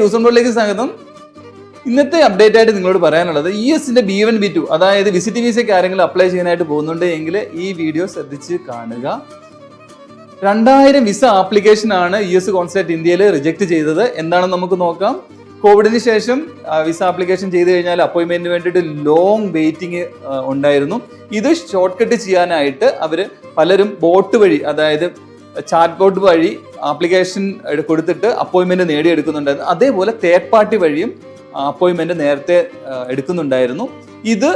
ഡിസംബറിലേക്ക് സ്വാഗതം. ഇന്നത്തെ അപ്ഡേറ്റ് ആയിട്ട് നിങ്ങളോട് പറയാനുള്ളത് ESന്റെ B1 B2 അതായത് വിസിറ്റ് വിസയ്ക്ക് ആരെങ്കിലും അപ്ലൈ ചെയ്യാനായിട്ട് പോകുന്നുണ്ട് എങ്കിൽ ഈ വീഡിയോ ശ്രദ്ധിച്ച് കാണുക. 2000 വിസ ആപ്ലിക്കേഷൻ ആണ് US കോൺസുലേറ്റ് ഇന്ത്യയിൽ റിജക്ട് ചെയ്തത്. എന്താണെന്ന് നമുക്ക് നോക്കാം. കോവിഡിന് ശേഷം വിസ ആപ്ലിക്കേഷൻ ചെയ്ത് കഴിഞ്ഞാൽ അപ്പോയിന്റ്മെന്റിന് വേണ്ടിയിട്ട് ലോങ് വെയിറ്റിംഗ് ഉണ്ടായിരുന്നു. ഇത് ഷോർട്ട് കട്ട് ചെയ്യാനായിട്ട് അവർ പലരും ബോട്ട് വഴി, അതായത് ചാറ്റ് ബോട്ട് വഴി ആപ്ലിക്കേഷൻ കൊടുത്തിട്ട് അപ്പോയിന്റ്മെന്റ് നേടിയെടുക്കുന്നുണ്ടായിരുന്നു. അതേപോലെ തേർഡ് പാർട്ടി വഴിയും അപ്പോയിന്റ്മെന്റ് നേരത്തെ എടുക്കുന്നുണ്ടായിരുന്നു. ഇത്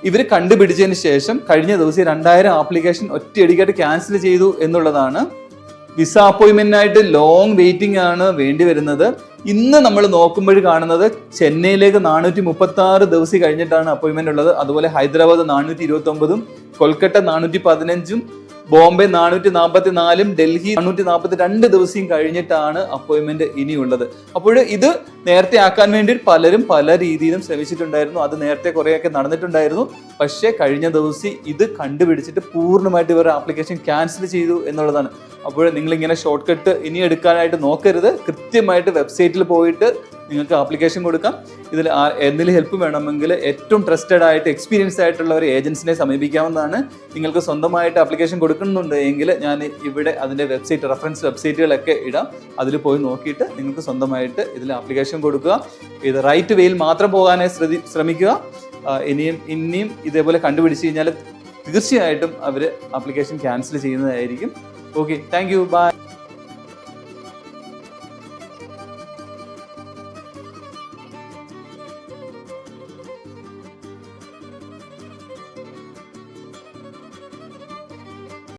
ഇവർ കണ്ടുപിടിച്ചതിന് ശേഷം കഴിഞ്ഞ ദിവസം 2000 ആപ്ലിക്കേഷൻ ഒറ്റയടിക്കായിട്ട് ക്യാൻസൽ ചെയ്തു എന്നുള്ളതാണ്. വിസ അപ്പോയിന്റ്മെന്റിനായിട്ട് ലോങ് വെയിറ്റിംഗ് ആണ് വേണ്ടി വരുന്നത്. ഇന്ന് നമ്മൾ നോക്കുമ്പോൾ കാണുന്നത് ചെന്നൈയിലേക്ക് 436 ദിവസം കഴിഞ്ഞിട്ടാണ് അപ്പോയിന്റ്മെന്റ് ഉള്ളത്. അതുപോലെ ഹൈദരാബാദ് 429, കൊൽക്കത്ത 415, ബോംബെ 444, ഡൽഹി 442 ദിവസം കഴിഞ്ഞിട്ടാണ് അപ്പോയിന്റ്മെന്റ് ഇനിയുള്ളത്. അപ്പോൾ ഇത് നേരത്തെ ആക്കാൻ വേണ്ടി പലരും പല രീതിയിലും ശ്രമിച്ചിട്ടുണ്ടായിരുന്നു. അത് നേരത്തെ കുറേയൊക്കെ നടന്നിട്ടുണ്ടായിരുന്നു. പക്ഷേ കഴിഞ്ഞ ദിവസം ഇത് കണ്ടുപിടിച്ചിട്ട് പൂർണ്ണമായിട്ട് ഇവർ ആപ്ലിക്കേഷൻ ക്യാൻസൽ ചെയ്തു എന്നുള്ളതാണ്. അപ്പോൾ നിങ്ങളിങ്ങനെ ഷോർട്ട് കട്ട് ഇനി എടുക്കാനായിട്ട് നോക്കരുത്. കൃത്യമായിട്ട് വെബ്സൈറ്റിൽ പോയിട്ട് നിങ്ങൾക്ക് ആപ്ലിക്കേഷൻ കൊടുക്കാം. ഇതിൽ എന്തെങ്കിലും ഹെൽപ്പ് വേണമെങ്കിൽ ഏറ്റവും ട്രസ്റ്റഡ് ആയിട്ട് എക്സ്പീരിയൻസ് ആയിട്ടുള്ള ഒരു ഏജൻസിനെ സമീപിക്കാവുന്നതാണ്. നിങ്ങൾക്ക് സ്വന്തമായിട്ട് ആപ്ലിക്കേഷൻ കൊടുക്കുന്നുണ്ട് എങ്കിൽ ഞാൻ ഇവിടെ അതിൻ്റെ റെഫറൻസ് വെബ്സൈറ്റുകളൊക്കെ ഇടാം. അതിൽ പോയി നോക്കിയിട്ട് നിങ്ങൾക്ക് സ്വന്തമായിട്ട് ഇതിൽ ആപ്ലിക്കേഷൻ കൊടുക്കുക. ഇത് റൈറ്റ് വേയിൽ മാത്രം പോകാനായി ശ്രമിക്കുക. ഇനിയും ഇതേപോലെ കണ്ടുപിടിച്ച് കഴിഞ്ഞാൽ തീർച്ചയായിട്ടും അവർ ആപ്ലിക്കേഷൻ ക്യാൻസൽ ചെയ്യുന്നതായിരിക്കും. Okay, thank you, by.